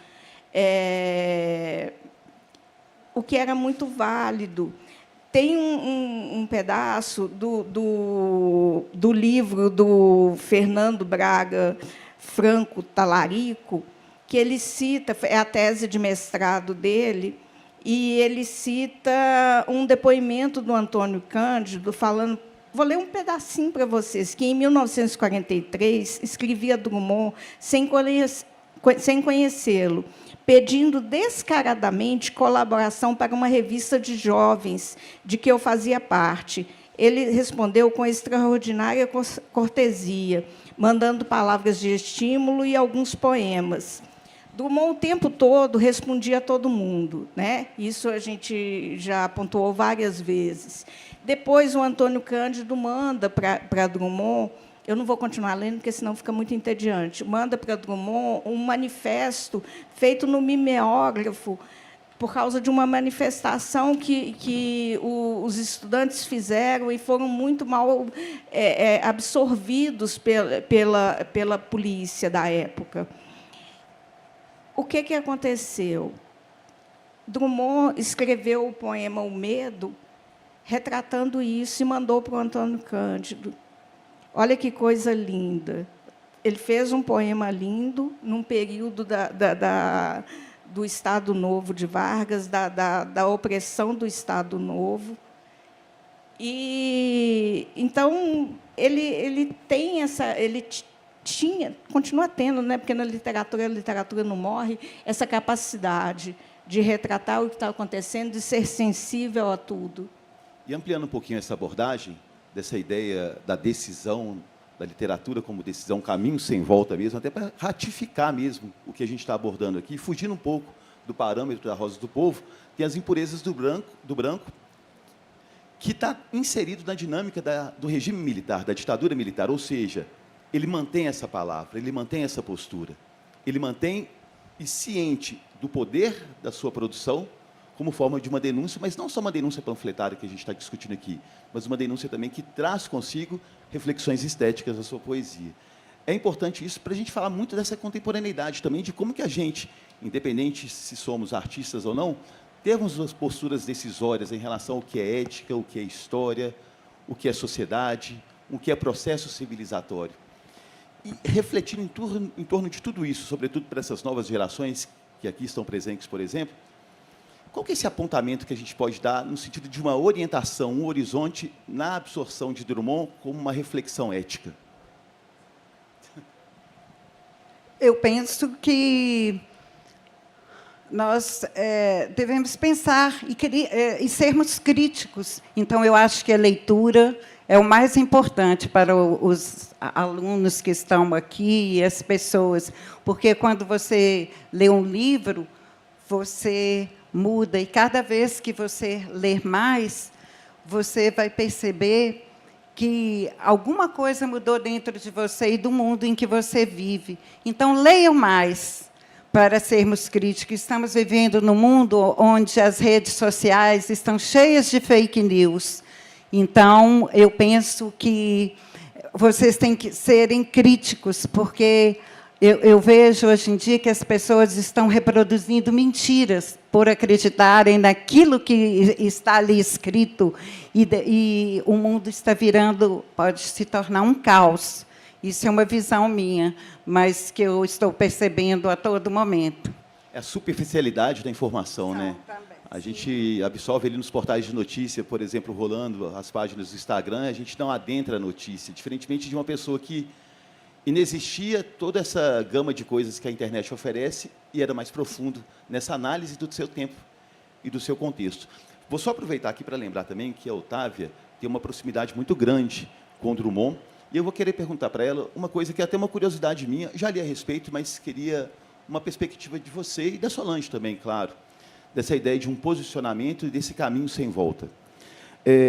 o que era muito válido. Tem um pedaço do livro do Fernando Braga Franco Talarico, que ele cita, é a tese de mestrado dele, e ele cita um depoimento do Antônio Cândido, falando... Vou ler um pedacinho para vocês, que, em 1943, escrevia Drummond, sem conhecê-lo, pedindo descaradamente colaboração para uma revista de jovens, de que eu fazia parte. Ele respondeu com extraordinária cortesia, mandando palavras de estímulo e alguns poemas. Drummond, o tempo todo, respondia a todo mundo, né? Isso a gente já pontuou várias vezes. Depois, o Antônio Cândido manda para Drummond, eu não vou continuar lendo, porque senão fica muito entediante, manda para Drummond um manifesto feito no mimeógrafo, por causa de uma manifestação que os estudantes fizeram e foram muito mal absorvidos pela polícia da época. O que aconteceu? Drummond escreveu o poema O Medo, retratando isso, e mandou para o Antônio Cândido. Olha que coisa linda. Ele fez um poema lindo, num período do Estado Novo de Vargas, da opressão do Estado Novo. E, então, ele tem essa... Ele tinha, continua tendo, né, porque na literatura, a literatura não morre, essa capacidade de retratar o que está acontecendo, de ser sensível a tudo. E ampliando um pouquinho essa abordagem, dessa ideia da decisão, da literatura como decisão, caminho sem volta mesmo, até para ratificar mesmo o que a gente está abordando aqui, fugindo um pouco do parâmetro da Rosa do Povo, tem as impurezas do branco, que está inserido na dinâmica do regime militar, da ditadura militar, ou seja, ele mantém essa palavra, ele mantém essa postura, ele mantém, e ciente do poder da sua produção, como forma de uma denúncia, mas não só uma denúncia panfletária que a gente está discutindo aqui, mas uma denúncia também que traz consigo reflexões estéticas da sua poesia. É importante isso para a gente falar muito dessa contemporaneidade também, de como que a gente, independente se somos artistas ou não, temos as posturas decisórias em relação ao que é ética, o que é história, o que é sociedade, o que é processo civilizatório. E refletindo em torno de tudo isso, sobretudo para essas novas gerações que aqui estão presentes, por exemplo, qual que é esse apontamento que a gente pode dar no sentido de uma orientação, um horizonte na absorção de Drummond como uma reflexão ética? Eu penso que nós devemos pensar e sermos críticos. Então, eu acho que a leitura é o mais importante para os alunos que estão aqui e as pessoas, porque, quando você lê um livro, você muda, e cada vez que você ler mais, você vai perceber que alguma coisa mudou dentro de você e do mundo em que você vive. Então, leiam mais para sermos críticos. Estamos vivendo num mundo onde as redes sociais estão cheias de fake news. Então, eu penso que vocês têm que serem críticos, porque eu vejo hoje em dia que as pessoas estão reproduzindo mentiras por acreditarem naquilo que está ali escrito, e o mundo está virando, pode se tornar um caos. Isso é uma visão minha, mas que eu estou percebendo a todo momento. É a superficialidade da informação, né? Também, a gente absorve ali nos portais de notícia, por exemplo, rolando as páginas do Instagram, a gente não adentra a notícia, diferentemente de uma pessoa que inexistia toda essa gama de coisas que a internet oferece e era mais profundo nessa análise do seu tempo e do seu contexto. Vou só aproveitar aqui para lembrar também que a Otávia tem uma proximidade muito grande com o Drummond, e eu vou querer perguntar para ela uma coisa que é até uma curiosidade minha, já li a respeito, mas queria uma perspectiva de você e da Solange também, claro, dessa ideia de um posicionamento e desse caminho sem volta.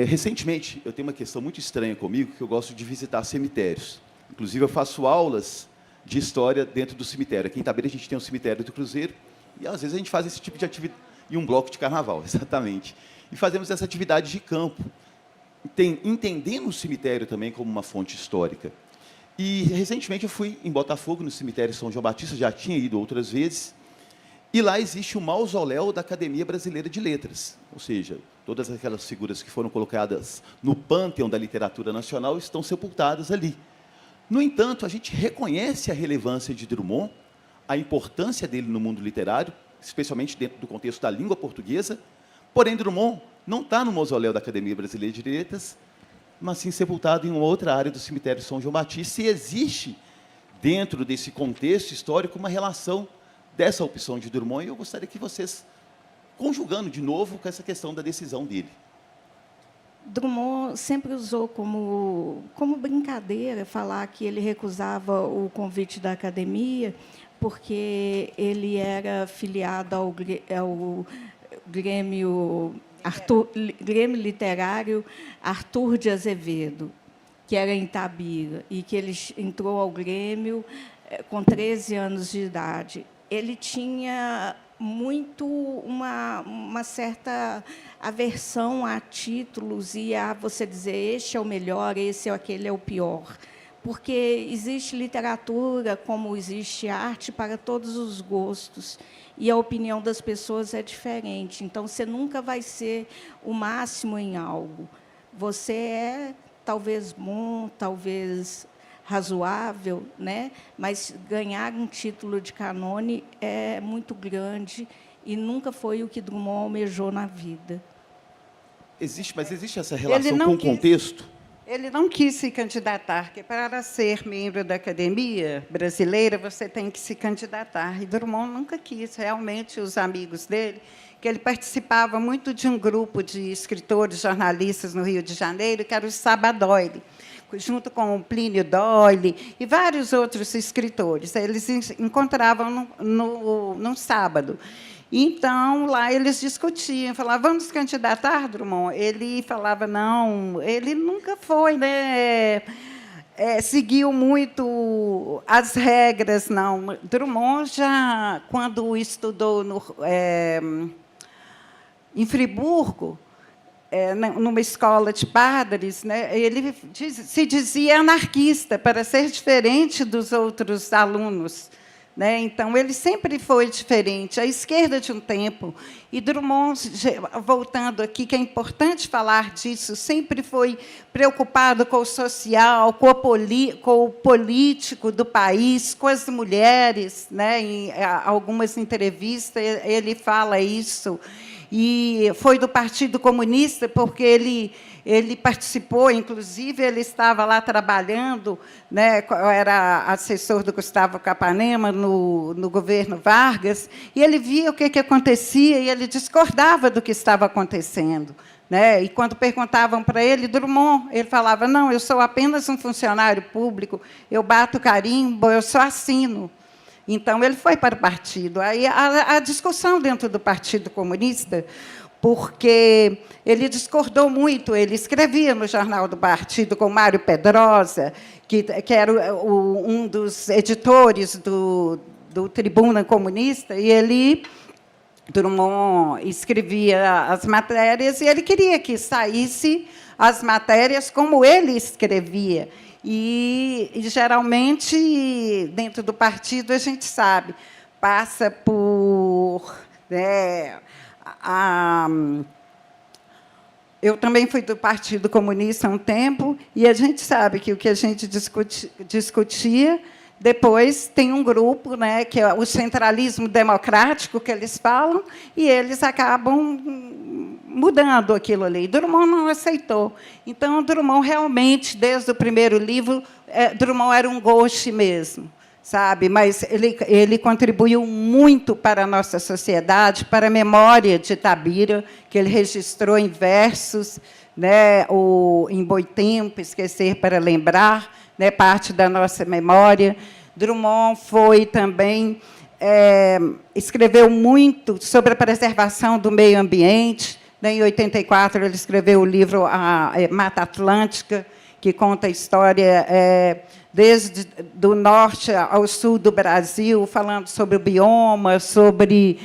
Recentemente, eu tenho uma questão muito estranha comigo, que eu gosto de visitar cemitérios. Inclusive, eu faço aulas de história dentro do cemitério. Aqui em Itabira, a gente tem um cemitério do Cruzeiro, e, às vezes, a gente faz esse tipo de atividade, e um bloco de carnaval, exatamente. E fazemos essa atividade de campo, entendendo o cemitério também como uma fonte histórica. E, recentemente, eu fui em Botafogo, no cemitério São João Batista, já tinha ido outras vezes, e lá existe o mausoléu da Academia Brasileira de Letras, ou seja, todas aquelas figuras que foram colocadas no pânteon da literatura nacional estão sepultadas ali. No entanto, a gente reconhece a relevância de Drummond, a importância dele no mundo literário, especialmente dentro do contexto da língua portuguesa, porém, Drummond não está no mausoléu da Academia Brasileira de Letras, mas sim sepultado em uma outra área do cemitério São João Batista, e existe, dentro desse contexto histórico, uma relação dessa opção de Drummond, e eu gostaria que vocês, conjugando de novo com essa questão da decisão dele. Drummond sempre usou como brincadeira falar que ele recusava o convite da academia porque ele era filiado ao Grêmio Literário Arthur de Azevedo, que era em Itabira, e que ele entrou ao Grêmio com 13 anos de idade. Ele tinha muito uma certa aversão a títulos e a você dizer este é o melhor, esse ou aquele é o pior. Porque existe literatura, como existe arte, para todos os gostos, e a opinião das pessoas é diferente. Então, você nunca vai ser o máximo em algo. Você é, talvez, bom, talvez razoável, né? Mas ganhar um título de canone é muito grande e nunca foi o que Drummond almejou na vida. Mas existe essa relação com o contexto? Ele não quis se candidatar, porque para ser membro da Academia Brasileira, você tem que se candidatar. E Drummond nunca quis. Realmente, os amigos dele, que ele participava muito de um grupo de escritores, jornalistas no Rio de Janeiro, que era o Sabadoile, junto com o Plínio Doyle e vários outros escritores. Eles se encontravam no sábado. Então, lá eles discutiam, falavam, vamos candidatar, Drummond? Ele falava, não, ele nunca foi, né? Seguiu muito as regras, não. Drummond, já, quando estudou em Friburgo, numa escola de padres, né, ele se dizia anarquista, para ser diferente dos outros alunos. Né? Então, ele sempre foi diferente, à esquerda de um tempo. E Drummond, voltando aqui, que é importante falar disso, sempre foi preocupado com o social, com o político do país, com as mulheres. Né? Em algumas entrevistas, ele fala isso. E foi do Partido Comunista, porque ele participou, inclusive, ele estava lá trabalhando, né, era assessor do Gustavo Capanema no governo Vargas, e ele via o que acontecia e ele discordava do que estava acontecendo. Né? E, quando perguntavam para ele, Drummond, ele falava, não, eu sou apenas um funcionário público, eu bato carimbo, eu só assino. Então, ele foi para o partido. Aí, a discussão dentro do Partido Comunista, porque ele discordou muito, ele escrevia no Jornal do Partido com Mário Pedrosa, que era um dos editores do Tribuna Comunista, e Drummond escrevia as matérias, e ele queria que saísse as matérias como ele escrevia. E, geralmente, dentro do partido, a gente sabe, passa por... eu também fui do Partido Comunista há um tempo, e a gente sabe que o que a gente discutia, depois tem um grupo, né, que é o centralismo democrático, que eles falam, e eles acabam mudando aquilo ali. Drummond não aceitou. Então, Drummond, realmente, desde o primeiro livro, Drummond era um gauche mesmo, sabe? Mas ele contribuiu muito para a nossa sociedade, para a memória de Itabira, que ele registrou em versos, né, em Boitempo, Esquecer para Lembrar, né, parte da nossa memória. Drummond foi também... escreveu muito sobre a preservação do meio ambiente. Em 84, ele escreveu o livro Mata Atlântica, que conta a história desde do norte ao sul do Brasil, falando sobre o bioma, sobre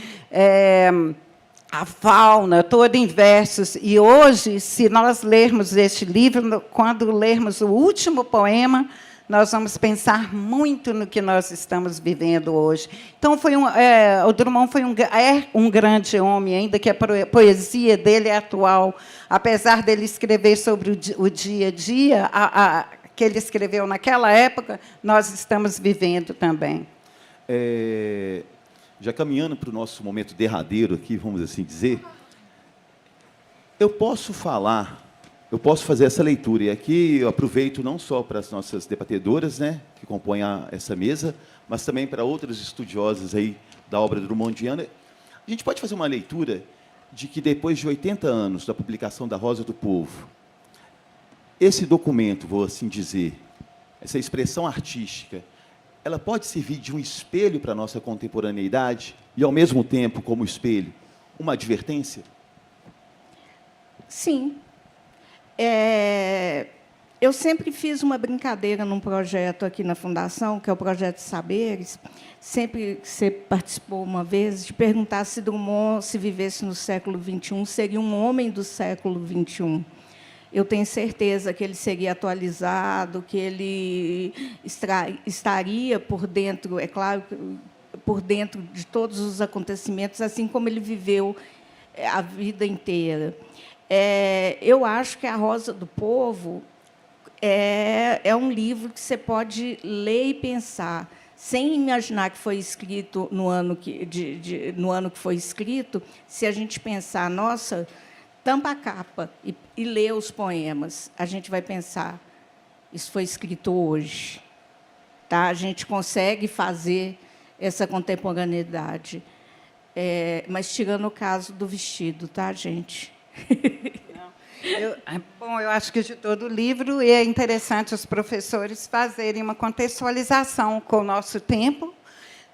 a fauna, toda em versos. E, hoje, se nós lermos este livro, quando lermos o último poema, nós vamos pensar muito no que nós estamos vivendo hoje. Então, o Drummond foi um grande homem, ainda que a poesia dele é atual. Apesar dele escrever sobre o dia a dia, que ele escreveu naquela época, nós estamos vivendo também. Já caminhando para o nosso momento derradeiro aqui, vamos assim dizer, eu posso fazer essa leitura, e aqui eu aproveito não só para as nossas debatedoras, né, que compõem essa mesa, mas também para outras estudiosas aí da obra drummondiana. A gente pode fazer uma leitura de que, depois de 80 anos da publicação da Rosa do Povo, esse documento, vou assim dizer, essa expressão artística, ela pode servir de um espelho para a nossa contemporaneidade e, ao mesmo tempo, como espelho, uma advertência? Sim. Eu sempre fiz uma brincadeira num projeto aqui na Fundação, que é o Projeto Saberes, sempre que você participou uma vez, de perguntar se Drummond, se vivesse no século XXI, seria um homem do século XXI. Eu tenho certeza que ele seria atualizado, que ele estaria por dentro, é claro, por dentro de todos os acontecimentos, assim como ele viveu a vida inteira. Eu acho que A Rosa do Povo é um livro que você pode ler e pensar, sem imaginar que foi escrito no ano que foi escrito. Se a gente pensar, nossa, tampa a capa e lê os poemas, a gente vai pensar, isso foi escrito hoje. Tá? A gente consegue fazer essa contemporaneidade. Mas tirando o caso do vestido, tá, gente? Eu acho que, de todo o livro, é interessante os professores fazerem uma contextualização com o nosso tempo,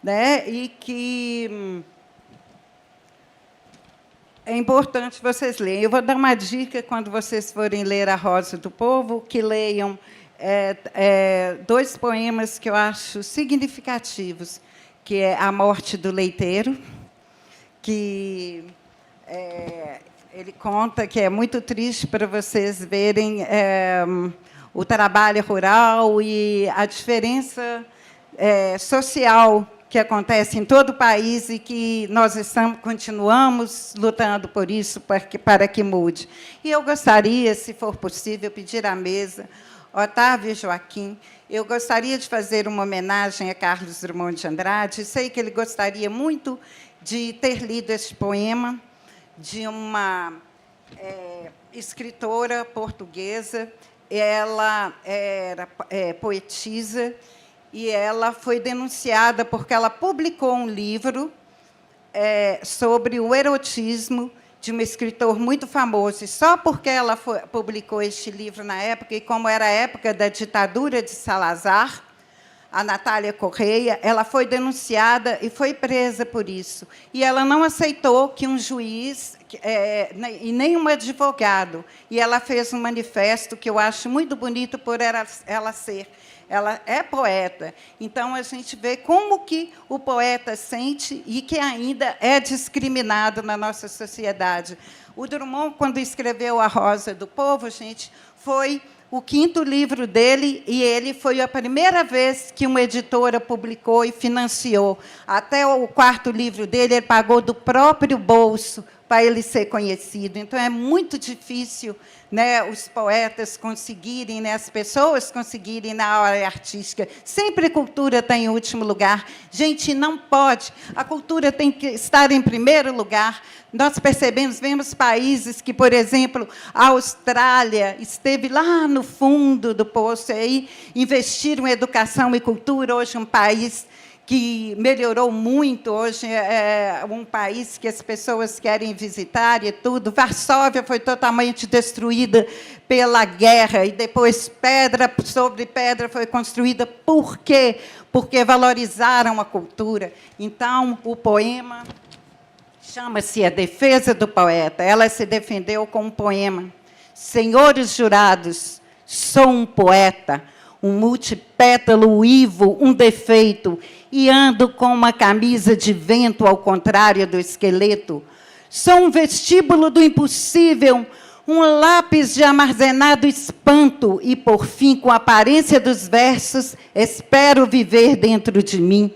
né? E que é importante vocês lerem. Eu vou dar uma dica, quando vocês forem ler A Rosa do Povo, que leiam dois poemas que eu acho significativos, que é A Morte do Leiteiro, que Ele conta que é muito triste para vocês verem o trabalho rural e a diferença social que acontece em todo o país e que nós continuamos lutando por isso, para que mude. E eu gostaria, se for possível, pedir à mesa, Otávio e Joaquim, eu gostaria de fazer uma homenagem a Carlos Drummond de Andrade. Sei que ele gostaria muito de ter lido este poema de uma escritora portuguesa. Ela era poetisa e ela foi denunciada porque ela publicou um livro sobre o erotismo de um escritor muito famoso. E só porque ela publicou este livro na época, e como era a época da ditadura de Salazar, a Natália Correia, ela foi denunciada e foi presa por isso. E ela não aceitou que um juiz e nem um advogado. E ela fez um manifesto que eu acho muito bonito por ela ser. Ela é poeta. Então, a gente vê como que o poeta sente e que ainda é discriminado na nossa sociedade. O Drummond, quando escreveu A Rosa do Povo, gente, foi o 5º livro dele, e ele foi a primeira vez que uma editora publicou e financiou. Até o 4º livro dele, ele pagou do próprio bolso para ele ser conhecido. Então, é muito difícil, né, os poetas conseguirem, né, as pessoas conseguirem na área artística. Sempre a cultura está em último lugar. Gente, não pode. A cultura tem que estar em primeiro lugar. Nós percebemos, vemos países que, por exemplo, a Austrália esteve lá no fundo do poço, aí investiram em educação e cultura. Hoje, um país que melhorou muito. Hoje é um país que as pessoas querem visitar e tudo. Varsóvia foi totalmente destruída pela guerra, e depois pedra sobre pedra foi construída. Por quê? Porque valorizaram a cultura. Então, o poema chama-se A Defesa do Poeta. Ela se defendeu com um poema. Senhores jurados, sou um poeta, um multipétalo uivo, um defeito, e ando com uma camisa de vento ao contrário do esqueleto. Sou um vestíbulo do impossível, um lápis de armazenado espanto, e, por fim, com a aparência dos versos, espero viver dentro de mim.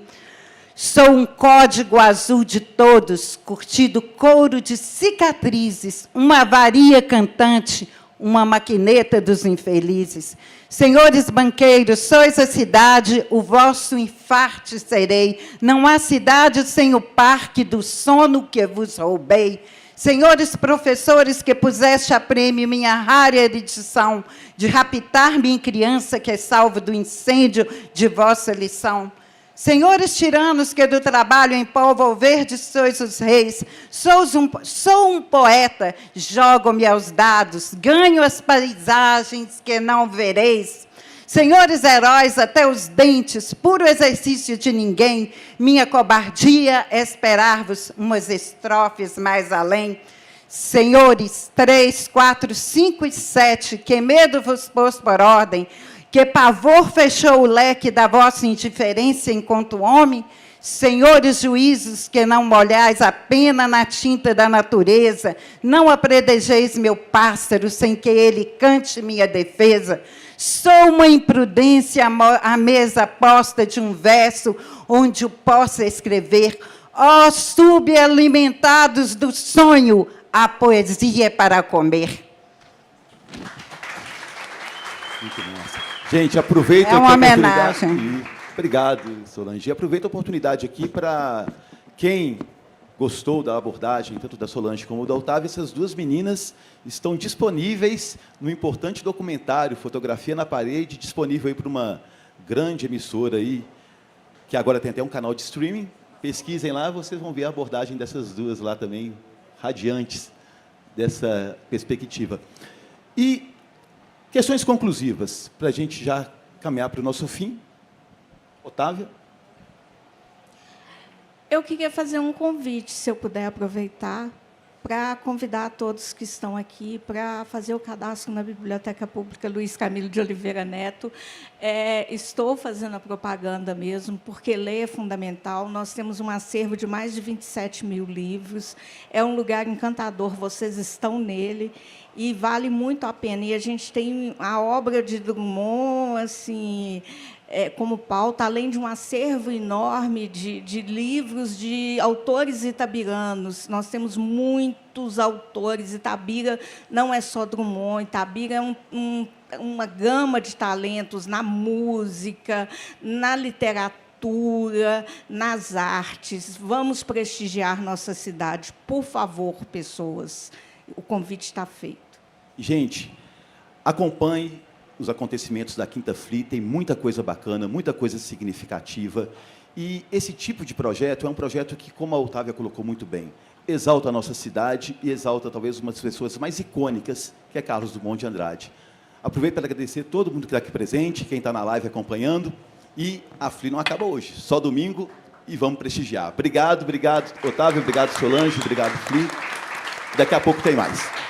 Sou um código azul de todos, curtido couro de cicatrizes, uma varia cantante, uma maquineta dos infelizes. Senhores banqueiros, sois a cidade, o vosso infarte serei. Não há cidade sem o parque do sono que vos roubei. Senhores professores, que puseste a prêmio minha rara erudição, de raptar-me em criança, que é salvo do incêndio de vossa lição. Senhores tiranos, que do trabalho em pó volverdes sois os reis, sou um poeta, jogo-me aos dados, ganho as paisagens que não vereis. Senhores heróis, até os dentes, puro exercício de ninguém, minha cobardia é esperar-vos umas estrofes mais além. Senhores, 3, 4, 5 e 7, que medo vos pôs por ordem, que pavor fechou o leque da vossa indiferença enquanto homem. Senhores juízos, que não molhais a pena na tinta da natureza, não apredejeis meu pássaro sem que ele cante minha defesa. Sou uma imprudência à mesa posta de um verso onde eu possa escrever: ó subalimentados do sonho, a poesia é para comer. Muito bom. Gente, aproveita uma homenagem. Obrigado, Solange. Aproveito a oportunidade aqui para quem gostou da abordagem, tanto da Solange como da Otávia. Essas duas meninas estão disponíveis no importante documentário Fotografia na Parede, disponível aí para uma grande emissora aí, que agora tem até um canal de streaming. Pesquisem lá, vocês vão ver a abordagem dessas duas lá também, radiantes dessa perspectiva. E questões conclusivas, para a gente já caminhar para o nosso fim. Otávia? Eu queria fazer um convite, se eu puder aproveitar, para convidar todos que estão aqui para fazer o cadastro na Biblioteca Pública Luiz Camilo de Oliveira Neto. Estou fazendo a propaganda mesmo, porque ler é fundamental. Nós temos um acervo de mais de 27 mil livros. É um lugar encantador, vocês estão nele, e vale muito a pena. E a gente tem a obra de Drummond, assim, como pauta, além de um acervo enorme de livros de autores itabiranos. Nós temos muitos autores. Itabira não é só Drummond, Itabira é uma gama de talentos na música, na literatura, nas artes. Vamos prestigiar nossa cidade. Por favor, pessoas, o convite está feito. Gente, acompanhe os acontecimentos da Quinta Fli, tem muita coisa bacana, muita coisa significativa. E esse tipo de projeto é um projeto que, como a Otávia colocou muito bem, exalta a nossa cidade e exalta, talvez, uma das pessoas mais icônicas, que é Carlos Drummond de Andrade. Aproveito para agradecer todo mundo que está aqui presente, quem está na live acompanhando. E a Fli não acaba hoje, só domingo, e vamos prestigiar. Obrigado, Otávio, obrigado, Solange, obrigado, Fli. Daqui a pouco tem mais.